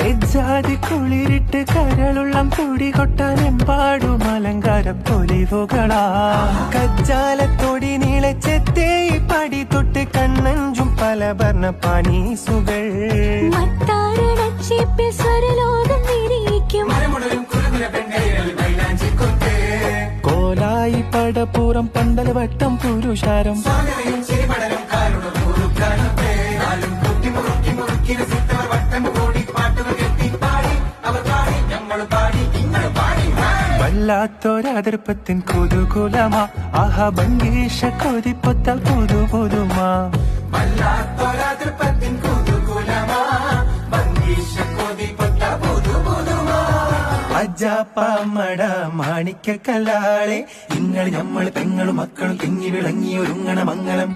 എജാതി കുളിരിട്ട് കരളുള്ളം കൂടി കൊട്ടാനെമ്പാടും അലങ്കാര പൊലിവുകളാ കജ്ജാലത്തോടി നീളച്ചെത്തേ പടി തൊട്ട് കണ്ണഞ്ചും പല വർണ്ണ പാനീസുകൾ കോലായി പടപ്പൂറം പന്തൽ വട്ടം പുരുഷാരം വല്ലാത്തൊരതിർപ്പത്തിൻ കുതുകുലമാ ആഹാ ഭംഗീഷ കൊതിപ്പൊത്ത പുതുപുതുമാ വല്ലാത്തൊരതിർപ്പത്തിൻ കുതുകുലമാ ഭംഗീഷ കൊതിപ്പൊത്ത പുതുപുതുമാ അജാപ്പാമട മാണിക്ക കലാളെ നിങ്ങൾ നമ്മൾ പെങ്ങളും മക്കളും തിങ്ങി വിളങ്ങി ഒരുങ്ങണ മംഗളം